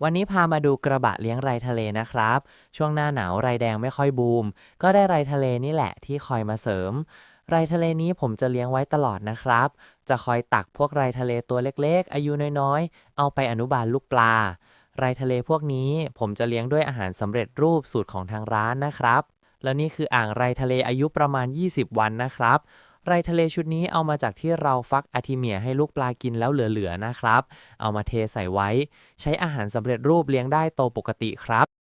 วันนี้พามาดูกระบะเลี้ยงไรทะเลนะครับช่วงหน้าหนาวไรแดงไม่ค่อยบูมก็ได้ไรทะเลนี่แหละที่คอยมาเสริมไรทะเลนี้ผมจะเลี้ยงไว้ตลอดนะครับจะคอยตักพวกไรทะเลตัวเล็กๆอายุน้อยๆเอาไปอนุบาลลูกปลาไรทะเลพวกนี้ผมจะเลี้ยงด้วยอาหารสำเร็จรูปสูตรของทางร้านนะครับแล้วนี่คืออ่างไรทะเลอายุประมาณ20วันนะครับไรทะเลชุดนี้เอามาจากที่เราฟักอะทิเมียให้ลูกปลากินแล้วเหลือๆนะครับเอามาเทใส่ไว้ ใช้อาหารสำเร็จรูปเลี้ยงได้โตปกติครับ